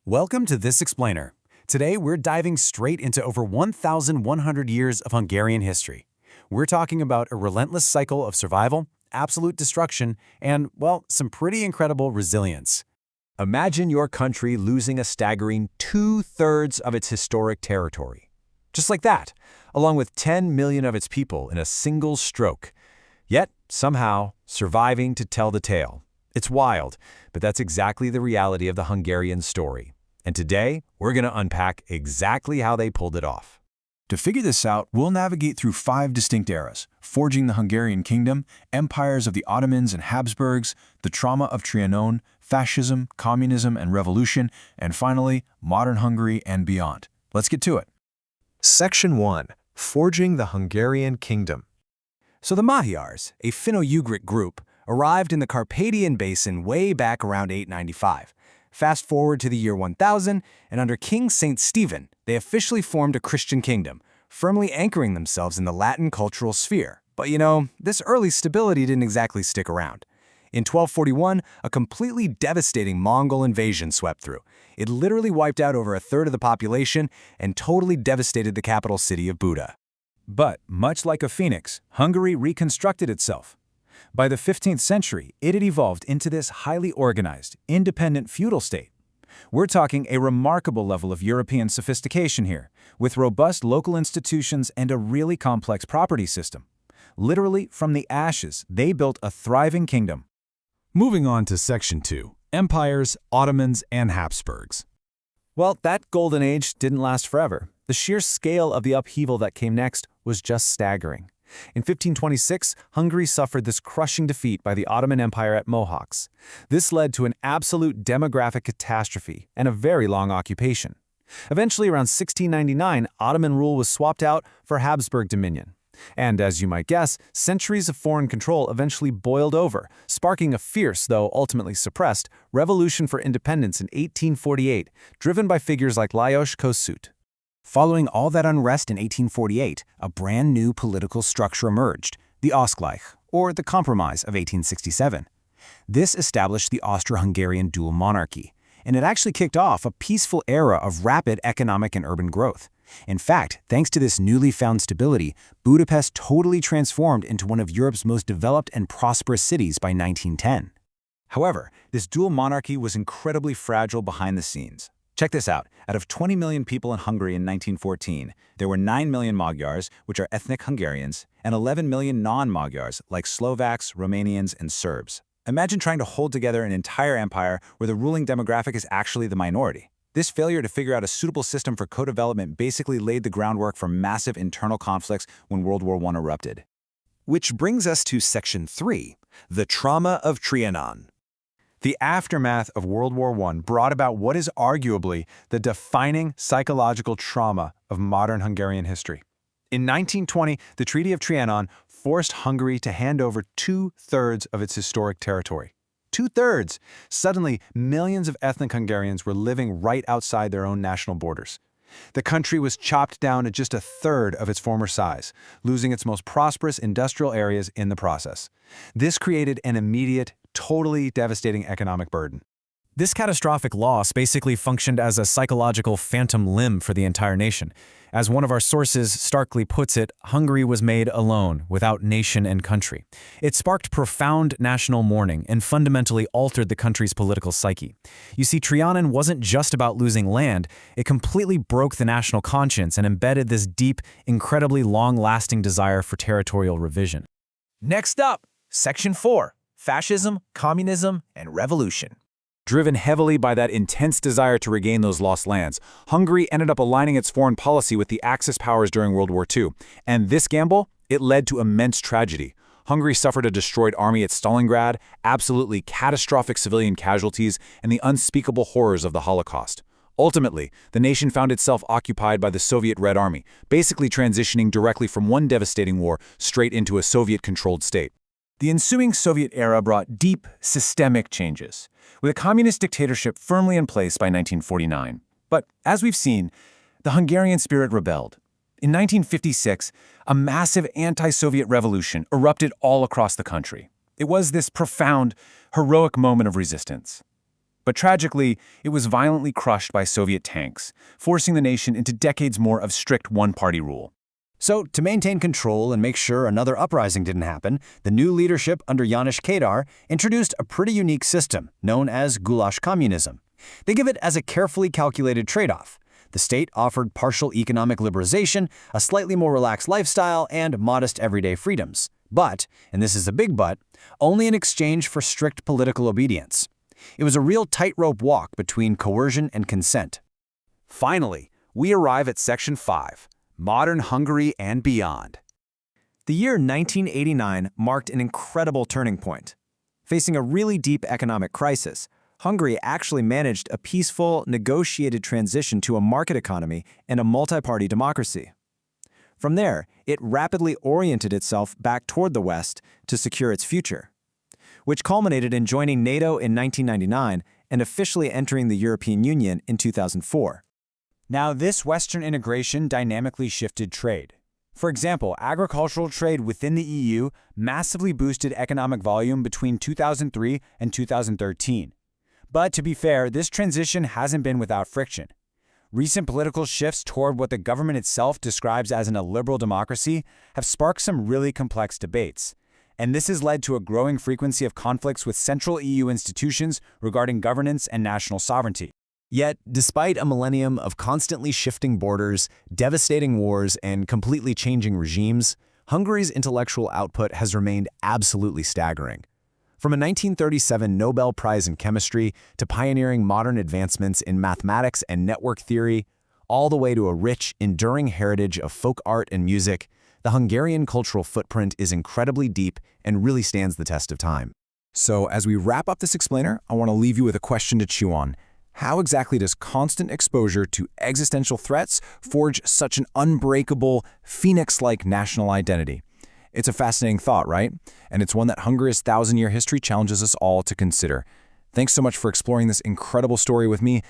Welcome to This Explainer. Today, we're diving straight into over 1,100 years of Hungarian history. We're talking about a relentless cycle of survival, absolute destruction, and, well, some pretty incredible resilience. Imagine your country losing a staggering 2/3 of its historic territory. Just like that, along with 10 million of its people in a single stroke. Yet, somehow, surviving to tell the tale. It's wild, but that's exactly the reality of the Hungarian story. And today, we're going to unpack exactly how they pulled it off. To figure this out, we'll navigate through 5 distinct eras: forging the Hungarian kingdom, empires of the Ottomans and Habsburgs, the trauma of Trianon, fascism, communism, and revolution, and finally, modern Hungary and beyond. Let's get to it. Section 1. Forging the Hungarian Kingdom. So the Magyars, a Finno-Ugric group, arrived in the Carpathian Basin way back around 895. Fast forward to the year 1000, and under King St. Stephen, they officially formed a Christian kingdom, firmly anchoring themselves in the Latin cultural sphere. But this early stability didn't exactly stick around. In 1241, a completely devastating Mongol invasion swept through. It literally wiped out over a third of the population and totally devastated the capital city of Buda. But, much like a phoenix, Hungary reconstructed itself. By the 15th century, it had evolved into this highly organized, independent feudal state. We're talking a remarkable level of European sophistication here, with robust local institutions and a really complex property system. Literally, from the ashes, they built a thriving kingdom. Moving on to Section 2, Empires, Ottomans, and Habsburgs. Well, that golden age didn't last forever. The sheer scale of the upheaval that came next was just staggering. In 1526, Hungary suffered this crushing defeat by the Ottoman Empire at Mohacs. This led to an absolute demographic catastrophe and a very long occupation. Eventually, around 1699, Ottoman rule was swapped out for Habsburg dominion. And as you might guess, centuries of foreign control eventually boiled over, sparking a fierce, though ultimately suppressed, revolution for independence in 1848, driven by figures like Lajos Kossuth. Following all that unrest in 1848, a brand new political structure emerged, the Ausgleich, or the Compromise of 1867. This established the Austro-Hungarian dual monarchy, and it actually kicked off a peaceful era of rapid economic and urban growth. In fact, thanks to this newly found stability, Budapest totally transformed into one of Europe's most developed and prosperous cities by 1910. However, this dual monarchy was incredibly fragile behind the scenes. Check this out. Out of 20 million people in Hungary in 1914, there were 9 million Magyars, which are ethnic Hungarians, and 11 million non-Magyars, like Slovaks, Romanians, and Serbs. Imagine trying to hold together an entire empire where the ruling demographic is actually the minority. This failure to figure out a suitable system for co-development basically laid the groundwork for massive internal conflicts when World War I erupted. Which brings us to Section 3, the trauma of Trianon. The aftermath of World War I brought about what is arguably the defining psychological trauma of modern Hungarian history. In 1920, the Treaty of Trianon forced Hungary to hand over 2/3 of its historic territory. 2/3! Suddenly, millions of ethnic Hungarians were living right outside their own national borders. The country was chopped down to just 1/3 of its former size, losing its most prosperous industrial areas in the process. This created an immediate, totally devastating economic burden. This catastrophic loss basically functioned as a psychological phantom limb for the entire nation. As one of our sources starkly puts it, Hungary was made alone, without nation and country. It sparked profound national mourning and fundamentally altered the country's political psyche. You see, Trianon wasn't just about losing land, it completely broke the national conscience and embedded this deep, incredibly long-lasting desire for territorial revision. Next up, Section 4, Fascism, Communism, and Revolution. Driven heavily by that intense desire to regain those lost lands, Hungary ended up aligning its foreign policy with the Axis powers during World War II. And this gamble, it led to immense tragedy. Hungary suffered a destroyed army at Stalingrad, absolutely catastrophic civilian casualties, and the unspeakable horrors of the Holocaust. Ultimately, the nation found itself occupied by the Soviet Red Army, basically transitioning directly from one devastating war straight into a Soviet-controlled state. The ensuing Soviet era brought deep, systemic changes, with a communist dictatorship firmly in place by 1949. But, as we've seen, the Hungarian spirit rebelled. In 1956, a massive anti-Soviet revolution erupted all across the country. It was this profound, heroic moment of resistance. But tragically, it was violently crushed by Soviet tanks, forcing the nation into decades more of strict one-party rule. So, to maintain control and make sure another uprising didn't happen, the new leadership under János Kadar introduced a pretty unique system known as goulash communism. They give it as a carefully calculated trade-off. The state offered partial economic liberalization, a slightly more relaxed lifestyle, and modest everyday freedoms. But, and this is a big but, only in exchange for strict political obedience. It was a real tightrope walk between coercion and consent. Finally, we arrive at Section 5, Modern Hungary and Beyond. The year 1989 marked an incredible turning point. Facing a really deep economic crisis, Hungary actually managed a peaceful, negotiated transition to a market economy and a multi-party democracy. From there, it rapidly oriented itself back toward the West to secure its future, which culminated in joining NATO in 1999 and officially entering the European Union in 2004. Now, this Western integration dynamically shifted trade. For example, agricultural trade within the EU massively boosted economic volume between 2003 and 2013. But to be fair, this transition hasn't been without friction. Recent political shifts toward what the government itself describes as an illiberal democracy have sparked some really complex debates. And this has led to a growing frequency of conflicts with central EU institutions regarding governance and national sovereignty. Yet, despite a millennium of constantly shifting borders, devastating wars, and completely changing regimes, Hungary's intellectual output has remained absolutely staggering. From a 1937 Nobel Prize in Chemistry to pioneering modern advancements in mathematics and network theory, all the way to a rich, enduring heritage of folk art and music, the Hungarian cultural footprint is incredibly deep and really stands the test of time. So, as we wrap up this explainer, I want to leave you with a question to chew on. How exactly does constant exposure to existential threats forge such an unbreakable, phoenix-like national identity? It's a fascinating thought, right? And it's one that Hungary's 1,000-year history challenges us all to consider. Thanks so much for exploring this incredible story with me.